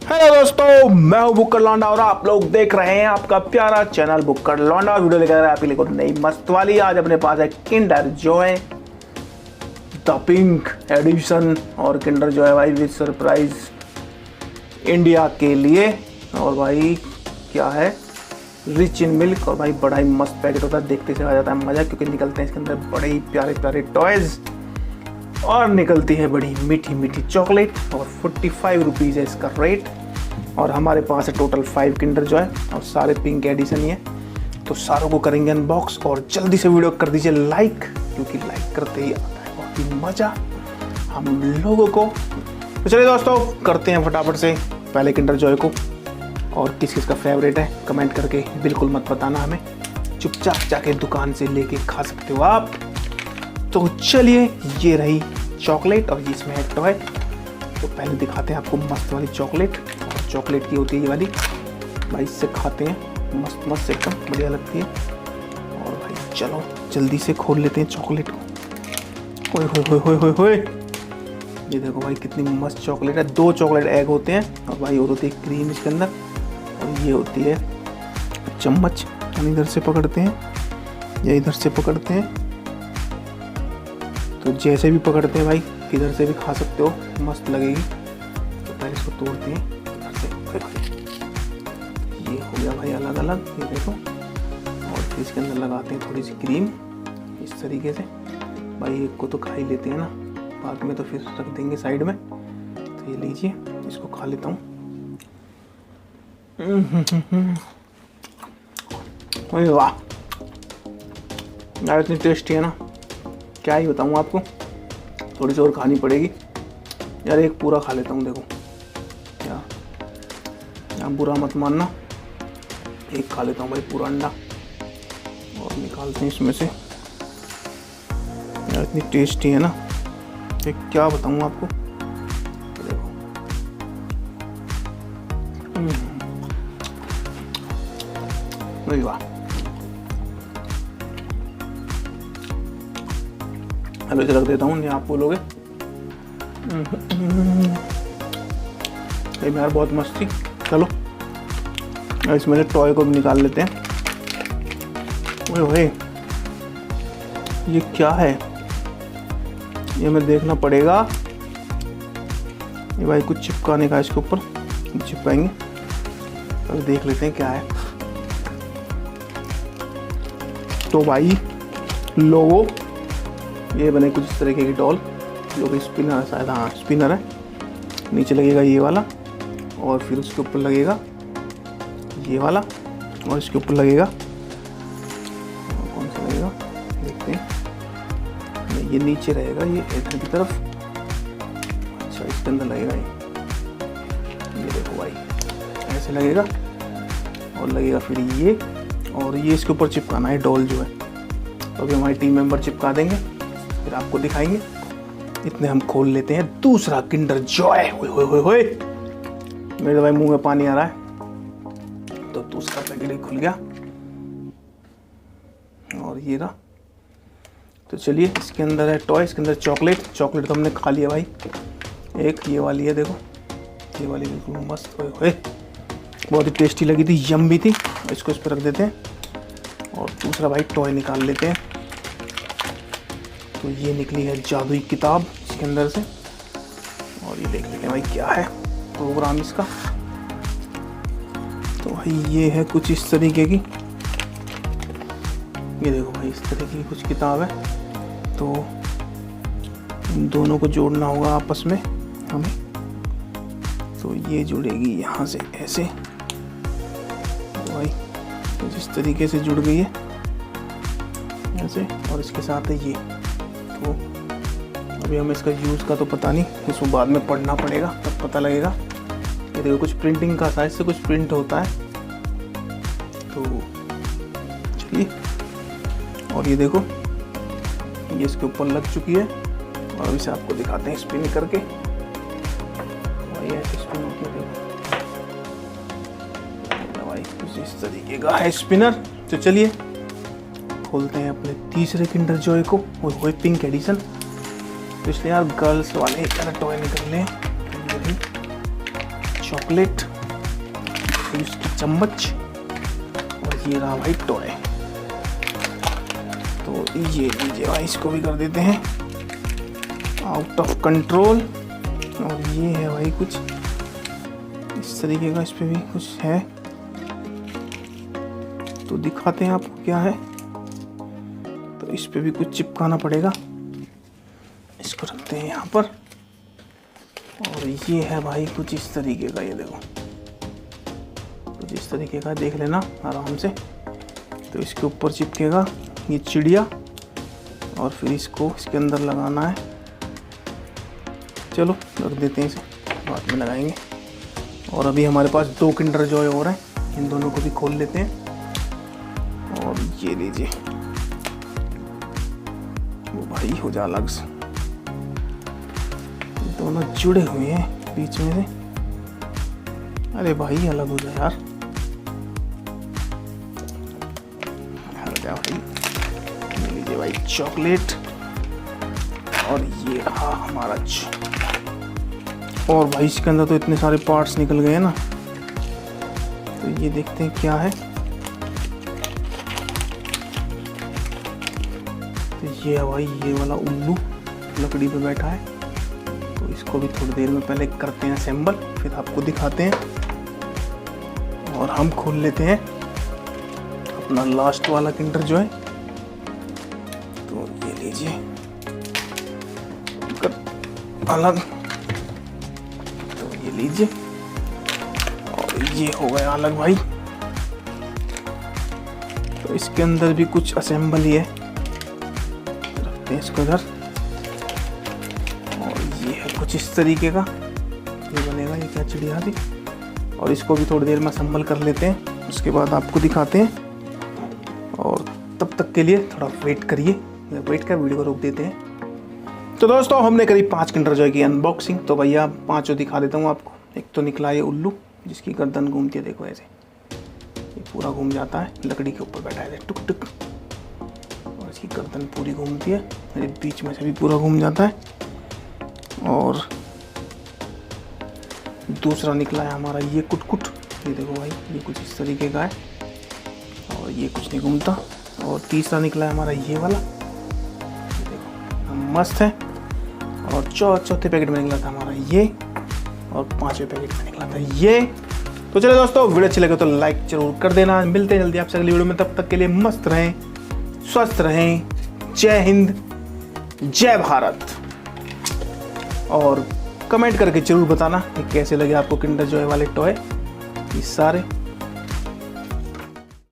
Hello दोस्तों, मैं हूं बुक्कर लौंडा और आप लोग देख रहे हैं आपका प्यारा चैनल बुक्कर लौंडा। वीडियो लेकर आप ही लोगों नई मस्त वाली। आज अपने पास है Kinder Joy the pink edition और किंडर जॉय भाई विद सरप्राइज इंडिया के लिए। और भाई क्या है, रिच इन मिल्क। और भाई बड़ा ही मस्त पैकेट होता है, देखते से आ जाता है मजा, क्योंकि निकलते हैं इसके अंदर बड़े ही प्यारे प्यारे टॉयज और निकलती है बड़ी मीठी मीठी चॉकलेट। और 45 रुपीज़ है इसका रेट। और हमारे पास है टोटल 5 किंडर जॉय और सारे पिंक एडिशन ही है। तो सारों को करेंगे अनबॉक्स और जल्दी से वीडियो कर दीजिए लाइक, क्योंकि लाइक करते ही आता है बहुत ही मज़ा हम लोगों को। तो चलिए दोस्तों, करते हैं फटाफट से पहले किंडर जॉय को। और किस किस का फेवरेट है कमेंट करके बिल्कुल मत बताना हमें, चुपचाप जाके दुकान से लेके खा सकते हो आप। तो चलिए, ये रही चॉकलेट और इसमें है टॉय। तो पहले दिखाते हैं आपको मस्त वाली चॉकलेट। और चॉकलेट की होती है ये वाली भाई, इससे खाते हैं मस्त मस्त एकदम बढ़िया लगती है। और भाई चलो जल्दी से खोल लेते हैं चॉकलेट को। ओए होए होए होए होए होए, ये देखो भाई कितनी मस्त चॉकलेट है। 2 चॉकलेट एग होते हैं और भाई और होती है क्रीम इसके अंदर। और ये होती है चम्मच, हम इधर से पकड़ते हैं या इधर से पकड़ते हैं, तो जैसे भी पकड़ते हैं भाई इधर से भी खा सकते हो, मस्त लगेगी। तो पहले इसको तोड़ते हैं इधर से। ये हो गया भाई अलग अलग, ये देखो। और फिर इसके अंदर लगाते हैं थोड़ी सी क्रीम इस तरीके से। भाई एक को तो खा ही लेते हैं ना, बाद में तो फिर रख देंगे साइड में। तो ये लीजिए, इसको खा लेता हूँ। वाह यार, इतनी टेस्टी है ना, क्या ही बताऊँ आपको। थोड़ी सी और खानी पड़ेगी यार, एक पूरा खा लेता हूँ। देखो क्या, आप बुरा मत मानना, एक खा लेता हूँ भाई पूरा अंडा। और निकालते हैं इसमें से। यार इतनी टेस्टी है ना, एक क्या बताऊँ आपको। देखो वाह, अब इसे रख देता हूँ, नहीं आप बोलोगे यार बहुत मस्त थी। चलो इसमें से टॉय को भी निकाल लेते हैं। ओए ओए, ये क्या है, ये हमें देखना पड़ेगा। ये भाई कुछ चिपकाने का, इसके ऊपर चिपकाएंगे। अब देख लेते हैं क्या है। तो भाई लोगो, ये बने कुछ इस तरीके की डॉल, जो कि स्पिनर है शायद। हाँ स्पिनर है। नीचे लगेगा ये वाला और फिर उसके ऊपर लगेगा ये वाला और इसके ऊपर लगेगा कौन सा लगेगा देखते हैं। ये नीचे रहेगा, ये इधर की तरफ। अच्छा इसके अंदर लगेगा ये देखो भाई, ऐसे लगेगा। और लगेगा फिर ये, और ये इसके ऊपर चिपकाना है डॉल जो है। तो अभी हमारी टीम मेंबर चिपका देंगे, फिर आपको दिखाएंगे। इतने हम खोल लेते हैं दूसरा किंडर जॉय। होए होए होए होए, मेरे भाई मुंह में पानी आ रहा है। तो दूसरा पैकेट ही खुल गया और ये रहा। तो चलिए, इसके अंदर है टॉय, इसके अंदर चॉकलेट। चॉकलेट तो हमने खा लिया भाई, एक ये वाली है देखो, ये वाली बिल्कुल मस्त। होए होए, बहुत ही टेस्टी लगी थी, यम्मी थी। इसको इस पर रख देते हैं और दूसरा भाई टॉय निकाल लेते हैं। तो ये निकली है जादुई किताब इसके अंदर से। और ये देख लेते हैं भाई क्या है प्रोग्राम इसका। तो भाई ये है कुछ इस तरीके की, ये देखो भाई इस तरीके की कुछ किताब है। तो इन दोनों को जोड़ना होगा आपस में हमें। तो ये जुड़ेगी यहाँ से ऐसे। तो भाई कुछ इस तरीके से जुड़ गई है ऐसे, और इसके साथ है ये। तो अभी हमें इसका यूज़ का तो पता नहीं, इसको बाद में पढ़ना पड़ेगा तब पता लगेगा। ये देखो कुछ प्रिंटिंग का साइज से कुछ प्रिंट होता है। तो चलिए, और ये देखो ये इसके ऊपर लग चुकी है। और अभी से आपको दिखाते हैं स्पिन करके। और ये ऐसे स्पिन होती है भाई, कुछ इस तरीके का है स्पिनर। तो चलिए खोलते हैं अपने तीसरे किंडर जॉय को। वो पिंक एडिशन। तो इसलिए यार गर्ल्स वाले टॉय निकल लें। चॉकलेट, फिर उसकी चम्मच, और ये रहा भाई टॉय। तो ये लीजिए भाई, इसको भी कर देते हैं आउट ऑफ कंट्रोल। और ये है भाई कुछ इस तरीके का, इस पे भी कुछ है तो दिखाते हैं आपको क्या है। तो इस पे भी कुछ चिपकाना पड़ेगा, इसको रखते हैं यहाँ पर। और ये है भाई कुछ इस तरीके का, ये देखो कुछ इस तरीके का, देख लेना आराम से। तो इसके ऊपर चिपकेगा ये चिड़िया, और फिर इसको इसके अंदर लगाना है। चलो रख देते हैं इसे, बाद में लगाएंगे। और अभी हमारे पास 2 किंडर जॉय और हैं, इन दोनों को भी खोल लेते हैं। और ये लीजिए, वो भाई हो जा अलग से, दोनों जुड़े हुए हैं बीच में से। अरे भाई अलग हो जाए यार, हट जा भाई। ये लीजिए भाई चॉकलेट, और ये रहा हमारा और भाई इसके अंदर तो इतने सारे पार्ट्स निकल गए ना। तो ये देखते हैं क्या है। तो ये है भाई ये वाला उल्लू लकड़ी पे बैठा है। तो इसको भी थोड़ी देर में पहले करते हैं असेंबल, फिर आपको दिखाते हैं। और हम खोल लेते हैं अपना लास्ट वाला किंडर जॉय। तो ये लीजिए अलग, तो ये लीजिए, और ये हो गया अलग भाई। तो इसके अंदर भी कुछ असेंबल ही है, रखते हैं इसको इधर। और ये है कुछ इस तरीके का, ये बनेगा। ये क्या चिड़िया थी। और इसको भी थोड़ी देर में असेंबल कर लेते हैं, उसके बाद आपको दिखाते हैं। और तब तक के लिए थोड़ा वेट करिए, वेट कर वीडियो को रोक देते हैं। तो दोस्तों हमने करीब 5 किंडर जॉय की अनबॉक्सिंग। तो भैया 5 दिखा देता हूँ आपको। एक तो निकला ये उल्लू, जिसकी गर्दन घूमती है, देखो ऐसे ये पूरा घूम जाता है, लकड़ी के ऊपर बैठा है टुक टुक, और इसकी गर्दन पूरी घूमती है, ये बीच में से भी पूरा घूम जाता है। और दूसरा निकला है हमारा ये कुटकुट, ये देखो भाई ये कुछ इस तरीके का है, और ये कुछ नहीं घूमता। और तीसरा निकला है हमारा ये वाला, ये देखो मस्त है। और चौथे पैकेट में निकला था हमारा ये, और 5वें पैकेट में निकला था ये। तो चलो दोस्तों, वीडियो अच्छी लगे तो लाइक जरूर कर देना। मिलते हैं जल्दी आपसे अगली वीडियो में, तब तक के लिए मस्त रहें, स्वस्थ रहें। जय हिंद, जय भारत। और कमेंट करके जरूर बताना कि कैसे लगे आपको किंडर जॉय वाले टॉय ये सारे।